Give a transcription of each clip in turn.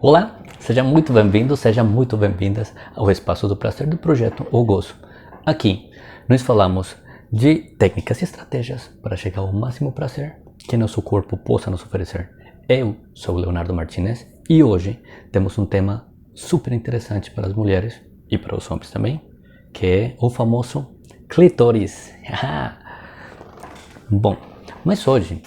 Olá, seja muito bem-vindo, seja muito bem-vindas ao Espaço do Prazer do Projeto O Gozo. Aqui, nós falamos de técnicas e estratégias para chegar ao máximo prazer que nosso corpo possa nos oferecer. Eu sou Leonardo Martinez e hoje temos um tema super interessante para as mulheres e para os homens também, que é o famoso clítoris. Bom, mas hoje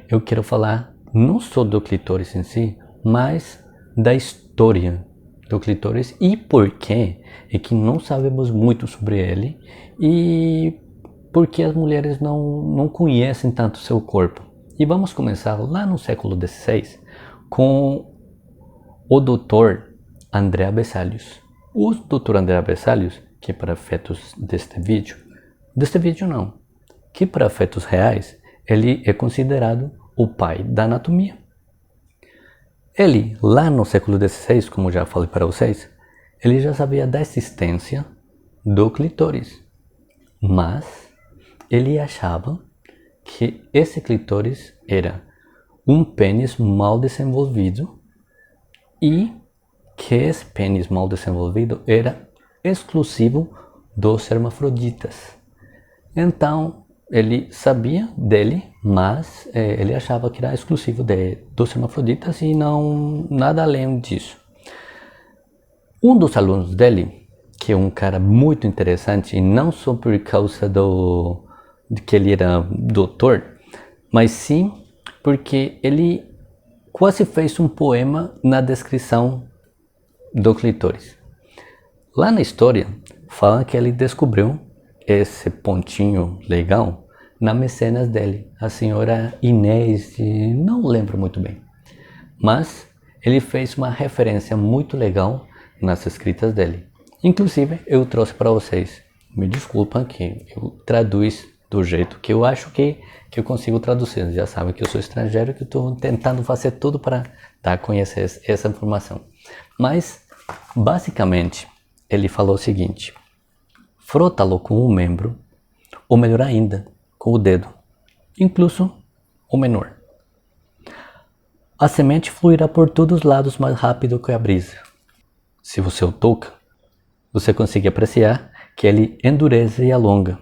eu quero falar não só do clítoris em si, mas da história do clítoris e por que é que não sabemos muito sobre ele e por que as mulheres não conhecem tanto seu corpo. E vamos começar lá no século XVI com o Dr. Andrea Vesalius. O Dr. Andrea Vesalius, que para efeitos deste vídeo não, que para efeitos reais, ele é considerado o pai da anatomia. Ele, lá no século XVI, como já falei para vocês, ele já sabia da existência do clítoris, mas ele achava que esse clítoris era um pênis mal desenvolvido e que esse pênis mal desenvolvido era exclusivo dos hermafroditas. Então, ele sabia dele, mas ele achava que era exclusivo dos hermafroditas e não nada além disso. Um dos alunos dele, que é um cara muito interessante, e não só por causa de que ele era doutor, mas sim porque ele quase fez um poema na descrição do clítoris. Lá na história, fala que ele descobriu esse pontinho legal na mecenas dele, a senhora Inês, não lembro muito bem, mas ele fez uma referência muito legal nas escritas dele. Inclusive eu trouxe para vocês, me desculpem que eu traduzo do jeito que eu acho que eu consigo traduzir. Já sabem que eu sou estrangeiro, que eu estou tentando fazer tudo para dar a conhecer essa informação, mas basicamente ele falou o seguinte: frota-lo com o membro, ou melhor ainda, com o dedo, incluso o menor. A semente fluirá por todos os lados mais rápido que a brisa. Se você o toca, você consegue apreciar que ele endurece e alonga,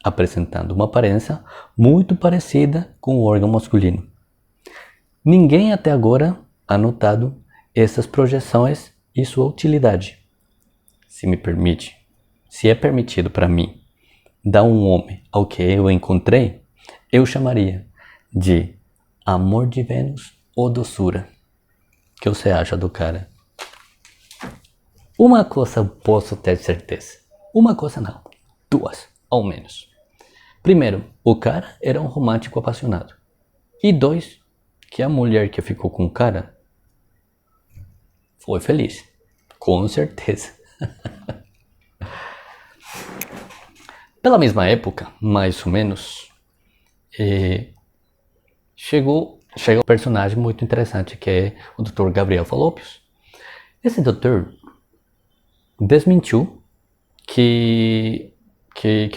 apresentando uma aparência muito parecida com o órgão masculino. Ninguém até agora ha notado essas projeções e sua utilidade. Se me permite, se é permitido para mim dar um nome ao que eu encontrei, eu chamaria de amor de Vênus ou doçura. O que você acha do cara? Uma coisa eu posso ter certeza. Uma coisa não, duas, ao menos. Primeiro, o cara era um romântico apaixonado. E dois, que a mulher que ficou com o cara foi feliz. Com certeza. Pela mesma época, mais ou menos, chegou um personagem muito interessante, que é o Dr. Gabriel Fallopius. Esse doutor desmentiu que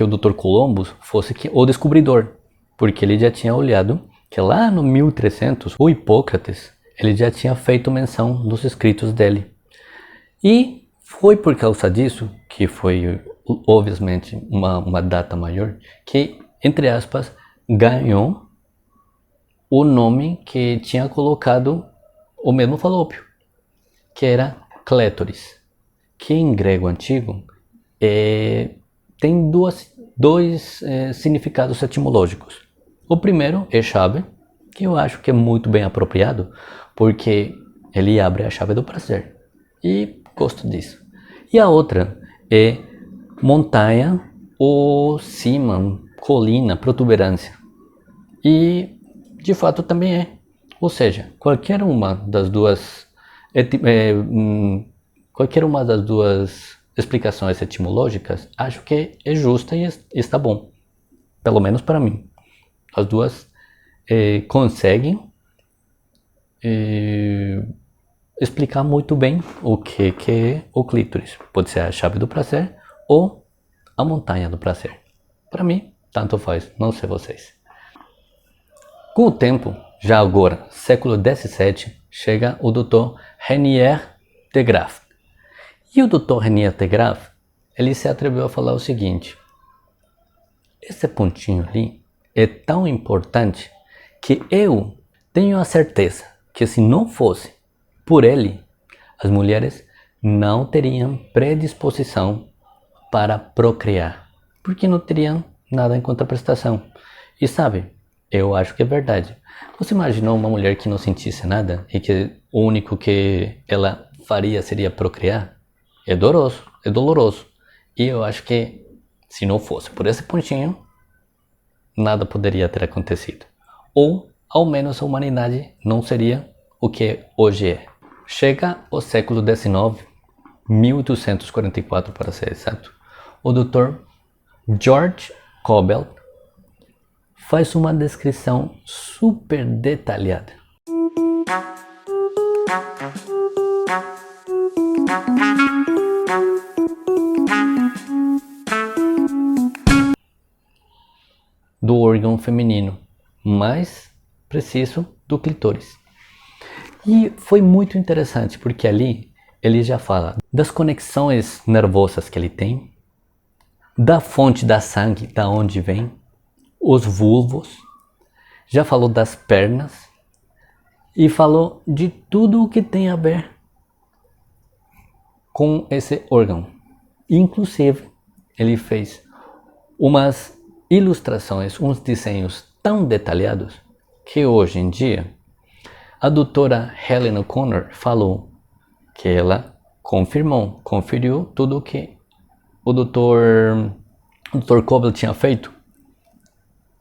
o Dr. Columbus fosse o descobridor, porque ele já tinha olhado que lá no 1300, o Hipócrates, ele já tinha feito menção nos escritos dele. E foi por causa disso, que foi obviamente uma data maior, que, entre aspas, ganhou o nome que tinha colocado o mesmo falópio, que era clítoris, que em grego antigo tem dois significados etimológicos. O primeiro é chave, que eu acho que é muito bem apropriado, porque ele abre a chave do prazer, e gosto disso. E a outra é montanha ou cima, colina, protuberância. E de fato também é. Ou seja, qualquer uma das duas explicações etimológicas, acho que é justa e está bom. Pelo menos para mim. As duas conseguem explicar muito bem o que é o clítoris. Pode ser a chave do prazer ou a montanha do prazer. Para mim, tanto faz, não sei vocês. Com o tempo, já agora, século XVII, chega o Dr. Renier de Graaf. E o Dr. Renier de Graaf, ele se atreveu a falar o seguinte: esse pontinho ali é tão importante que eu tenho a certeza que se não fosse por ele, as mulheres não teriam predisposição para procriar, porque não teriam nada em contraprestação. E sabe, eu acho que é verdade. Você imaginou uma mulher que não sentisse nada e que o único que ela faria seria procriar? É doloroso, é doloroso. E eu acho que se não fosse por esse pontinho, nada poderia ter acontecido. Ou, ao menos, a humanidade não seria o que hoje é. Chega o século XIX, 1844 para ser exato, o Dr. George Cobell faz uma descrição super detalhada. Do órgão feminino, mais preciso do clitóris. E foi muito interessante porque ali ele já fala das conexões nervosas que ele tem, da fonte da sangue, da onde vem, os vulvos, já falou das pernas e falou de tudo o que tem a ver com esse órgão. Inclusive, ele fez umas ilustrações, uns desenhos tão detalhados que hoje em dia a doutora Helen O'Connor falou que ela conferiu tudo o que o Dr. Cobell tinha feito.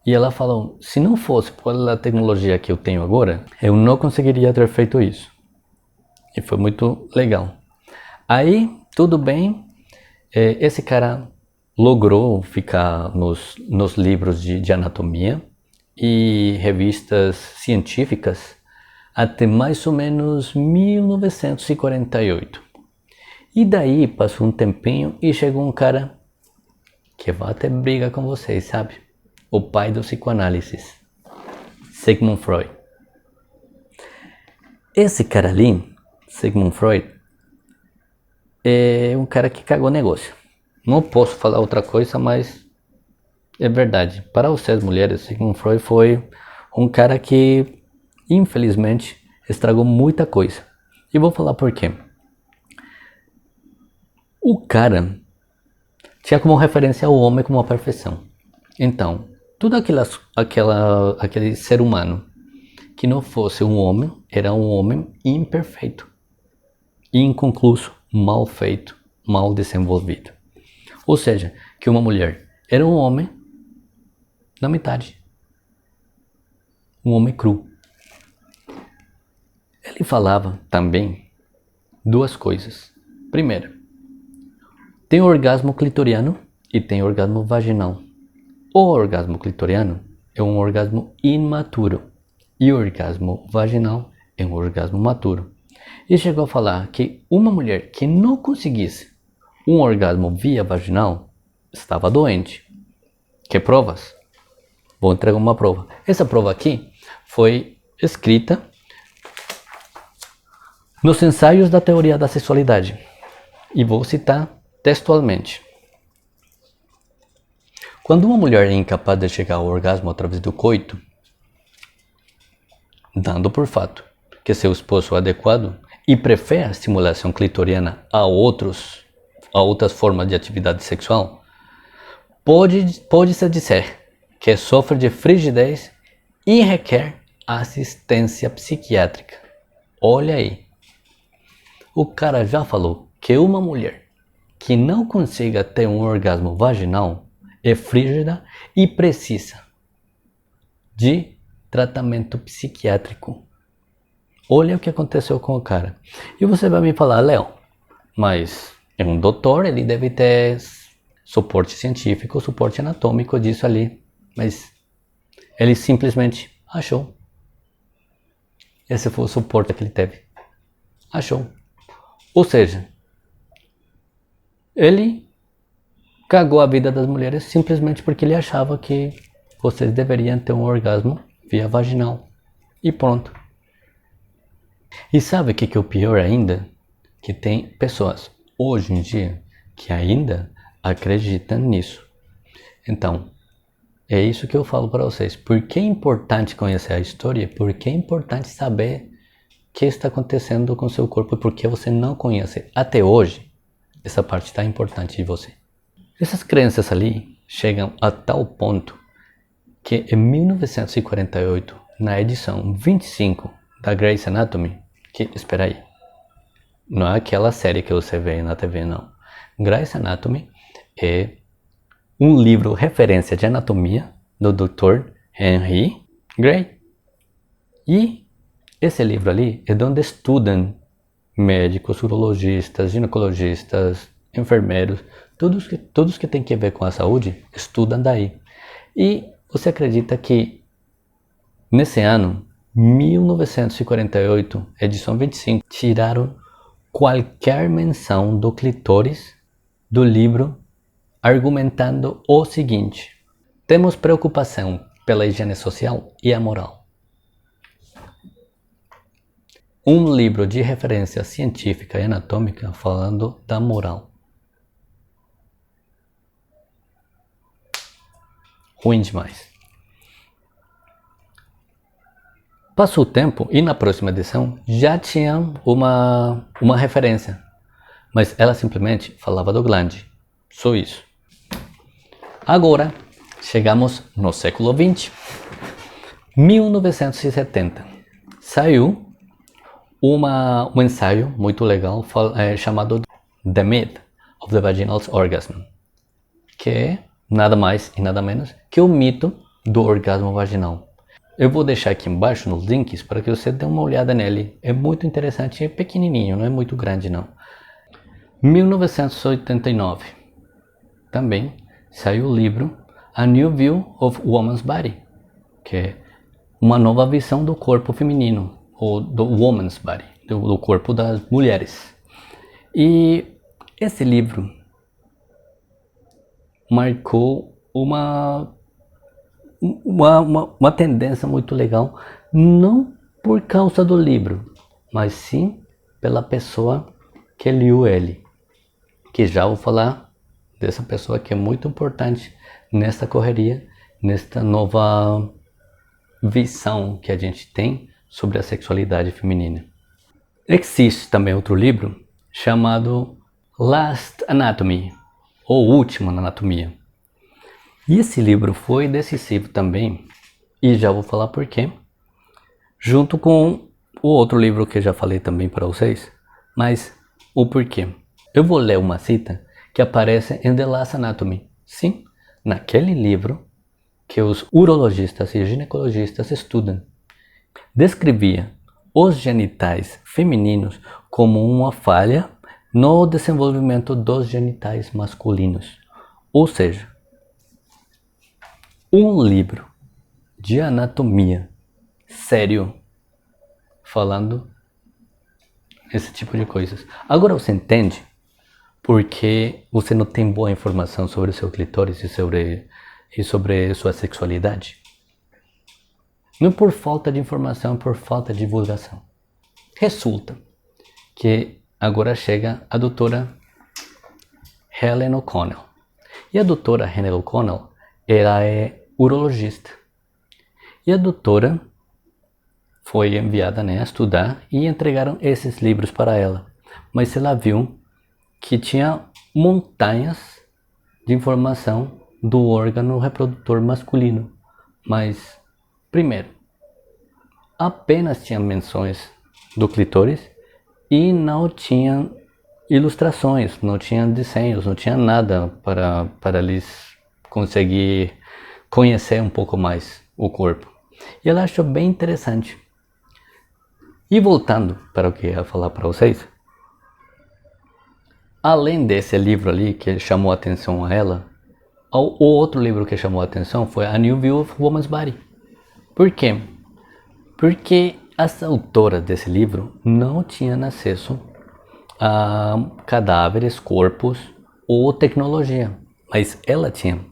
E ela falou, se não fosse pela tecnologia que eu tenho agora, eu não conseguiria ter feito isso. E foi muito legal. Aí, tudo bem, esse cara logrou ficar nos livros de anatomia e revistas científicas até mais ou menos 1948. E daí passou um tempinho e chegou um cara que vai até briga com vocês, sabe? O pai do psicoanálise, Sigmund Freud. Esse cara ali, Sigmund Freud, é um cara que cagou negócio. Não posso falar outra coisa, mas é verdade. Para vocês mulheres, Sigmund Freud foi um cara que, infelizmente, estragou muita coisa. E vou falar por quê. O cara tinha como referência o homem como a perfeição. Então, tudo aquele ser humano que não fosse um homem, era um homem imperfeito, inconcluso, mal feito, mal desenvolvido. Ou seja, que uma mulher era um homem na metade, um homem cru. Ele falava também duas coisas. Primeiro, tem o orgasmo clitoriano e tem o orgasmo vaginal. O orgasmo clitoriano é um orgasmo imaturo e o orgasmo vaginal é um orgasmo maturo. E chegou a falar que uma mulher que não conseguisse um orgasmo via vaginal estava doente. Que provas? Vou entregar uma prova. Essa prova aqui foi escrita nos ensaios da teoria da sexualidade. E vou citar textualmente. Quando uma mulher é incapaz de chegar ao orgasmo através do coito, dando por fato que seu esposo é adequado e prefere a estimulação clitoriana a outras formas de atividade sexual, pode-se dizer que sofre de frigidez e requer assistência psiquiátrica. Olha aí. O cara já falou que uma mulher que não consiga ter um orgasmo vaginal é frígida e precisa de tratamento psiquiátrico. Olha o que aconteceu com o cara. E você vai me falar, Léo, mas é um doutor, ele deve ter suporte científico, suporte anatômico disso ali. Mas ele simplesmente achou. Esse foi o suporte que ele teve. Achou. Ou seja, ele cagou a vida das mulheres simplesmente porque ele achava que vocês deveriam ter um orgasmo via vaginal. E pronto. E sabe o que é o pior ainda? Que tem pessoas hoje em dia que ainda acreditam nisso. Então, é isso que eu falo para vocês. Por que é importante conhecer a história? Por que é importante saber o que está acontecendo com o seu corpo e por que você não conhece até hoje essa parte tão importante de você. Essas crenças ali chegam a tal ponto que em 1948, na edição 25 da Grey's Anatomy, que, espera aí, não é aquela série que você vê na TV, não. Grey's Anatomy é um livro referência de anatomia do Dr. Henry Grey. E esse livro ali é onde estudam médicos, urologistas, ginecologistas, enfermeiros, todos que têm que ver com a saúde, estudam daí. E você acredita que nesse ano, 1948, edição 25, tiraram qualquer menção do clitóris do livro, argumentando o seguinte: temos preocupação pela higiene social e a moral. Um livro de referência científica e anatômica falando da moral. Ruim demais. Passou o tempo e na próxima edição já tinha uma referência, mas ela simplesmente falava do glande, só isso. Agora chegamos no século XX, 1970, saiu um ensaio muito legal chamado The Myth of the Vaginal Orgasm, que é nada mais e nada menos que o mito do orgasmo vaginal. Eu vou deixar aqui embaixo nos links para que você dê uma olhada nele. É muito interessante, é pequenininho, não é muito grande não. 1989, também saiu o livro A New View of Woman's Body, que é uma nova visão do corpo feminino, ou do woman's body, do corpo das mulheres. E esse livro marcou uma tendência muito legal, não por causa do livro, mas sim pela pessoa que leu ele, que já vou falar dessa pessoa que é muito importante nessa correria, nesta nova visão que a gente tem sobre a sexualidade feminina. Existe também outro livro chamado Last Anatomy, ou Última Anatomia. E esse livro foi decisivo também, e já vou falar por quê, junto com o outro livro que eu já falei também para vocês, mas o porquê. Eu vou ler uma cita que aparece em The Last Anatomy, sim, naquele livro que os urologistas e ginecologistas estudam. Descrevia os genitais femininos como uma falha no desenvolvimento dos genitais masculinos. Ou seja, um livro de anatomia sério falando esse tipo de coisas. Agora você entende porque você não tem boa informação sobre o seu clitóris e sobre sua sexualidade? Não por falta de informação, por falta de divulgação. Resulta que agora chega a doutora Helen O'Connell. E a doutora Helen O'Connell, ela é urologista. E a doutora foi enviada a estudar e entregaram esses livros para ela. Mas ela viu que tinha montanhas de informação do órgão reprodutor masculino. Mas, primeiro, apenas tinha menções do clitóris e não tinha ilustrações, não tinha desenhos, não tinha nada para eles conseguir conhecer um pouco mais o corpo. E ela achou bem interessante. E voltando para o que eu ia falar para vocês, além desse livro ali que chamou a atenção a ela, o outro livro que chamou a atenção foi A New View of Woman's Body. Por quê? Porque as autoras desse livro não tinham acesso a cadáveres, corpos ou tecnologia, mas ela tinha.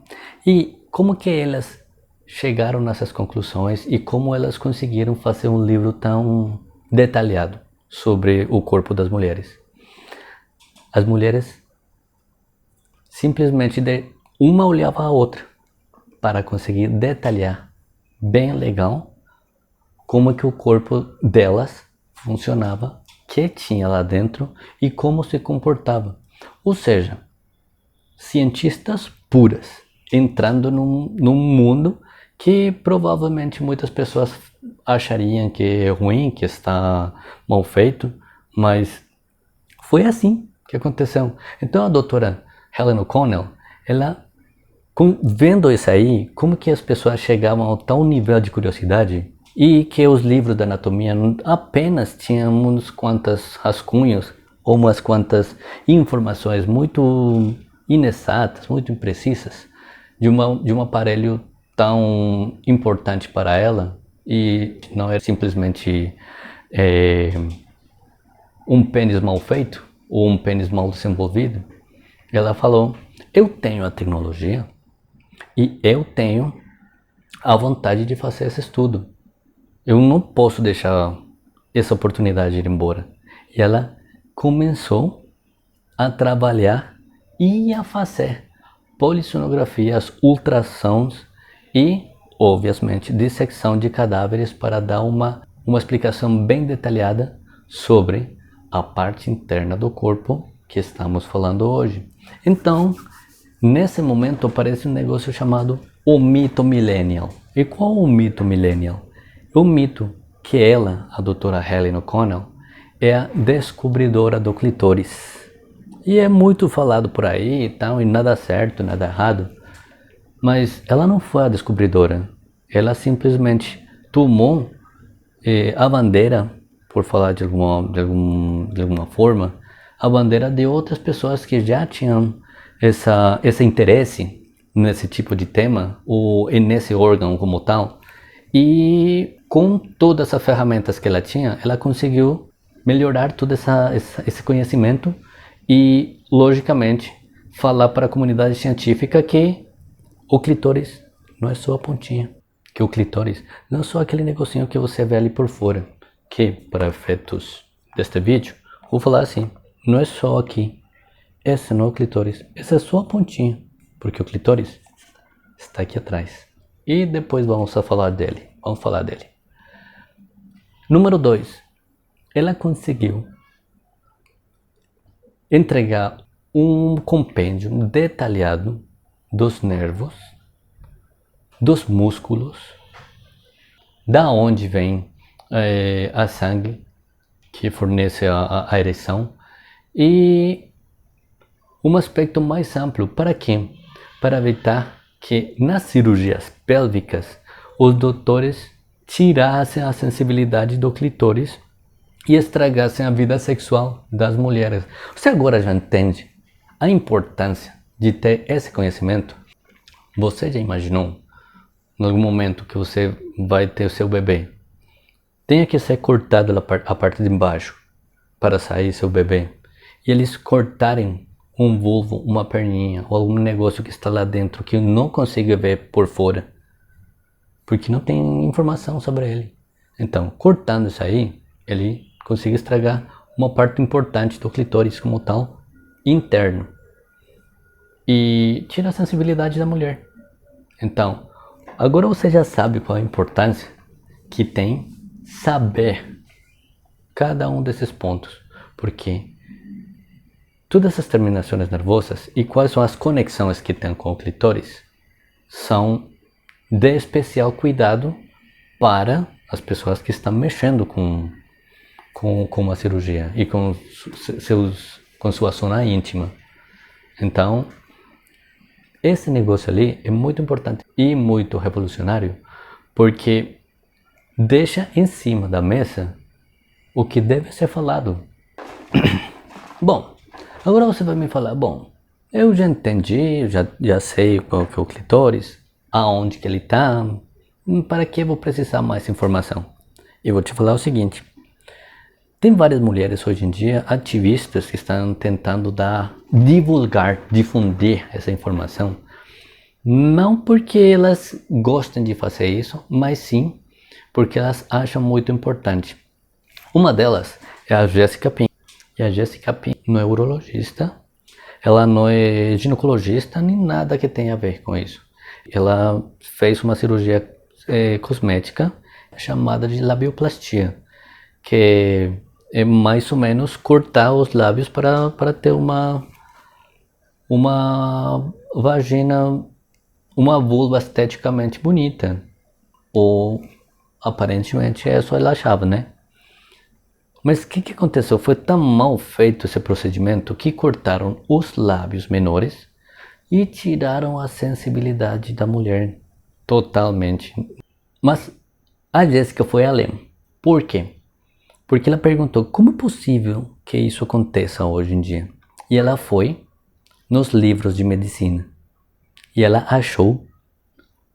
E como que elas chegaram nessas conclusões e como elas conseguiram fazer um livro tão detalhado? sobre o corpo das mulheres. As mulheres simplesmente uma olhava a outra para conseguir detalhar bem legal como que o corpo delas funcionava, que tinha lá dentro e como se comportava. Ou seja, cientistas puras entrando num mundo que provavelmente muitas pessoas achariam que é ruim, que está mal feito, mas foi assim que aconteceu. Então a doutora Helen O'Connell, ela vendo isso aí, como que as pessoas chegavam a tal nível de curiosidade e que os livros da anatomia apenas tinham uns quantos rascunhos ou umas quantas informações muito inexatas, muito imprecisas de um aparelho tão importante para ela e não é simplesmente um pênis mal feito ou um pênis mal desenvolvido. Ela falou: eu tenho a tecnologia e eu tenho a vontade de fazer esse estudo. Eu não posso deixar essa oportunidade ir embora. E ela começou a trabalhar e a fazer polissonografias, ultrassons e, obviamente, dissecção de cadáveres para dar uma explicação bem detalhada sobre a parte interna do corpo que estamos falando hoje. Então, nesse momento aparece um negócio chamado o mito millennial. E qual o mito millennial? O mito que ela, a doutora Helen O'Connell, é a descobridora do clitóris. E é muito falado por aí e tal, e nada certo, nada errado. Mas ela não foi a descobridora. Ela simplesmente tomou a bandeira, por falar de alguma forma, a bandeira de outras pessoas que já tinham esse interesse nesse tipo de tema, ou nesse órgão como tal. E com todas essas ferramentas que ela tinha, ela conseguiu melhorar todo esse conhecimento e, logicamente, falar para a comunidade científica que o clitóris não é só a pontinha, que o clitóris não é só aquele negocinho que você vê ali por fora, que, para efeitos deste vídeo, vou falar assim, não é só aqui, esse não é o clitóris, essa é só a pontinha, porque o clitóris está aqui atrás. E depois vamos falar dele. Número 2. Ela conseguiu entregar um compêndio detalhado dos nervos, dos músculos, da onde vem a sangue que fornece a ereção e um aspecto mais amplo. Para quê? Para evitar que nas cirurgias pélvicas os doutores tirassem a sensibilidade do clitóris e estragassem a vida sexual das mulheres. Você agora já entende a importância de ter esse conhecimento? Você já imaginou, em algum momento que você vai ter o seu bebê, tenha que ser cortado a parte de baixo para sair seu bebê, e eles cortarem um vulvo, uma perninha ou algum negócio que está lá dentro que eu não consigo ver por fora, porque não tem informação sobre ele. Então, cortando isso aí, ele consegue estragar uma parte importante do clitóris como tal, interno, e tira a sensibilidade da mulher. Então, agora você já sabe qual a importância que tem saber cada um desses pontos, porque todas essas terminações nervosas e quais são as conexões que tem com o clitóris são de especial cuidado para as pessoas que estão mexendo com uma cirurgia e com sua zona íntima. Então, esse negócio ali é muito importante e muito revolucionário, porque deixa em cima da mesa o que deve ser falado. Bom, agora você vai me falar, bom, eu já entendi, já sei qual que é o clitóris, aonde que ele está, para que eu vou precisar mais informação? Eu vou te falar o seguinte, tem várias mulheres hoje em dia, ativistas, que estão tentando difundir essa informação, não porque elas gostem de fazer isso, mas sim porque elas acham muito importante. Uma delas é a Jessica Pink. E a Jessica Pink não é urologista, ela não é ginecologista, nem nada que tenha a ver com isso. Ela fez uma cirurgia cosmética chamada de labioplastia, que é mais ou menos cortar os lábios para ter uma vagina, uma vulva esteticamente bonita. Ou aparentemente é só ela achava, né? Mas o que aconteceu? Foi tão mal feito esse procedimento que cortaram os lábios menores e tiraram a sensibilidade da mulher totalmente. Mas a Jéssica foi além. Por quê? Porque ela perguntou como é possível que isso aconteça hoje em dia. E ela foi nos livros de medicina. E ela achou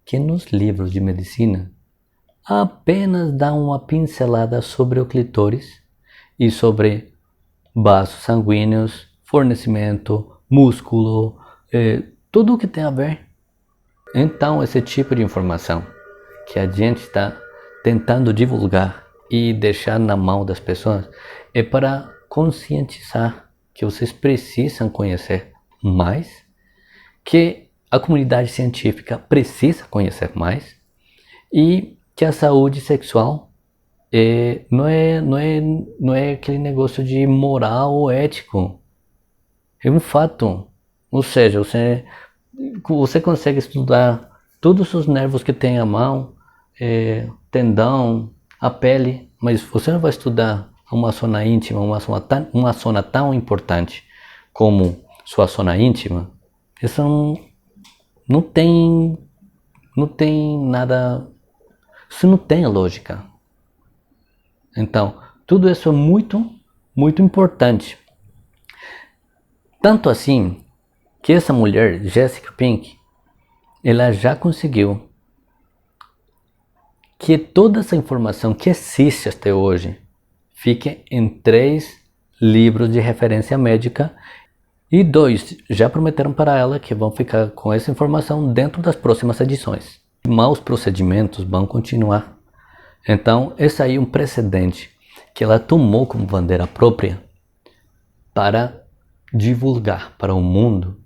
que nos livros de medicina apenas dá uma pincelada sobre o clitóris e sobre vasos sanguíneos, fornecimento, músculo, tudo o que tem a ver. Então, esse tipo de informação que a gente está tentando divulgar e deixar na mão das pessoas é para conscientizar que vocês precisam conhecer mais, que a comunidade científica precisa conhecer mais e que a saúde sexual não é aquele negócio de moral ou ético. É um fato. Ou seja, você consegue estudar todos os nervos que tem a mão, tendão, a pele, mas você não vai estudar uma zona íntima, uma zona tão importante como sua zona íntima. Isso não tem nada, isso não tem lógica. Então, tudo isso é muito, muito importante. Tanto assim que essa mulher, Jessica Pink, ela já conseguiu que toda essa informação que existe até hoje fique em 3 livros de referência médica e 2 já prometeram para ela que vão ficar com essa informação dentro das próximas edições. Maus procedimentos vão continuar. Então, esse aí é um precedente que ela tomou como bandeira própria para divulgar para o mundo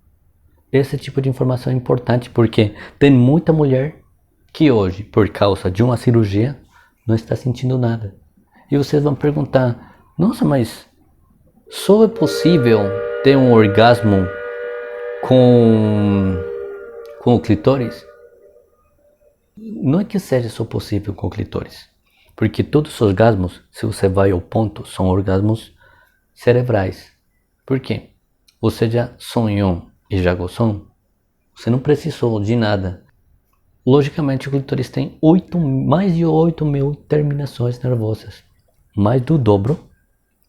esse tipo de informação é importante, porque tem muita mulher que hoje, por causa de uma cirurgia, não está sentindo nada. E vocês vão perguntar, nossa, mas só é possível ter um orgasmo com o clitóris? Não é que seja só possível com o clitóris, porque todos os orgasmos, se você vai ao ponto, são orgasmos cerebrais. Por quê? Você já sonhou e já gozou? Você não precisou de nada. Logicamente, o clitóris tem mais de 8.000 terminações nervosas. Mais do dobro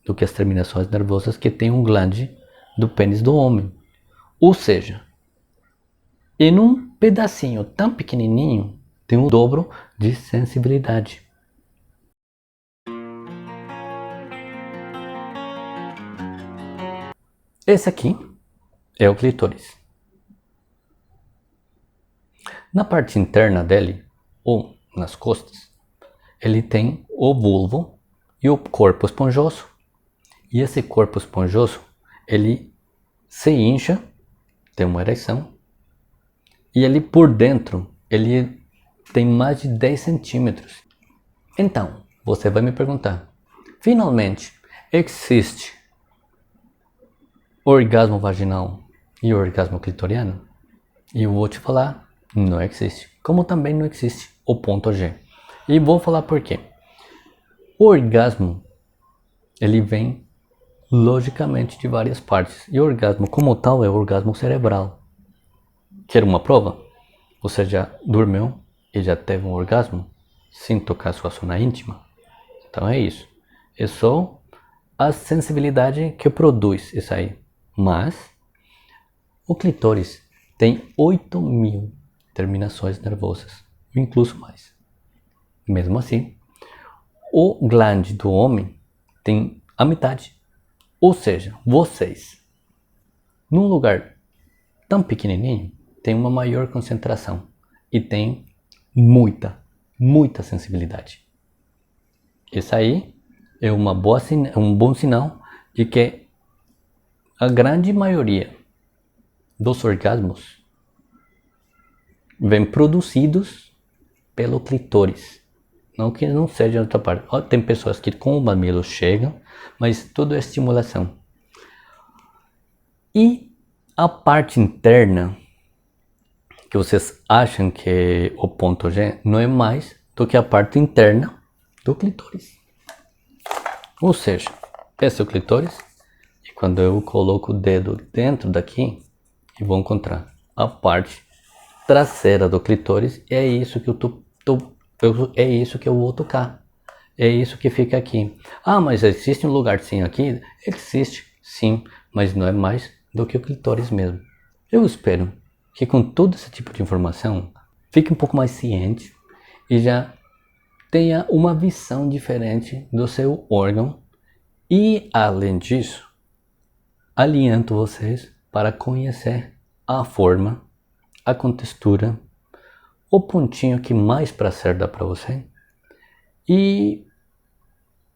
do que as terminações nervosas que tem um glande do pênis do homem. Ou seja, em um pedacinho tão pequenininho, tem o dobro de sensibilidade. Esse aqui é o clitóris. Na parte interna dele, ou nas costas, ele tem o bulbo e o corpo esponjoso. E esse corpo esponjoso, ele se incha, tem uma ereção, e ele por dentro, ele tem mais de 10 centímetros. Então, você vai me perguntar, finalmente, existe orgasmo vaginal e orgasmo clitoriano? E eu vou te falar, não existe. Como também não existe o ponto G. E vou falar por quê. O orgasmo, ele vem logicamente de várias partes. E o orgasmo como tal é o orgasmo cerebral. Quer uma prova? Você já dormiu e já teve um orgasmo sem tocar sua zona íntima? Então é isso. É só a sensibilidade que produz isso aí. Mas o clitóris tem 8.000 terminações nervosas, incluso mais. Mesmo assim, o glande do homem tem a metade. Ou seja, vocês, num lugar tão pequenininho, tem uma maior concentração e tem muita sensibilidade. Isso aí é um bom sinal de que a grande maioria dos orgasmos vem produzidos pelo clitóris. Não que não seja outra parte. Tem pessoas que com o mamilo chegam, mas tudo é estimulação. E a parte interna, que vocês acham que é o ponto G, não é mais do que a parte interna do clitóris. Ou seja, esse é o clitóris, e quando eu coloco o dedo dentro daqui, eu vou encontrar a parte traseira do clitóris, e é isso que é isso que eu vou tocar. É isso que fica aqui. Ah, mas existe um lugarzinho aqui? Existe, sim, mas não é mais do que o clitóris mesmo. Eu espero que com todo esse tipo de informação, fique um pouco mais ciente e já tenha uma visão diferente do seu órgão. E, além disso, aliento vocês para conhecer a forma, a contextura, o pontinho que mais prazer dá para você e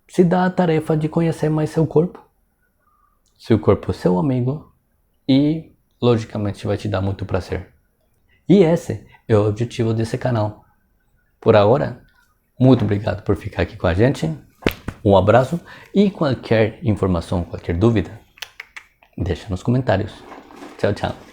se dá a tarefa de conhecer mais seu corpo. Seu corpo é seu amigo e, logicamente, vai te dar muito prazer. E esse é o objetivo desse canal. Por agora, muito obrigado por ficar aqui com a gente. Um abraço e qualquer informação, qualquer dúvida, deixa nos comentários. Tchau, tchau.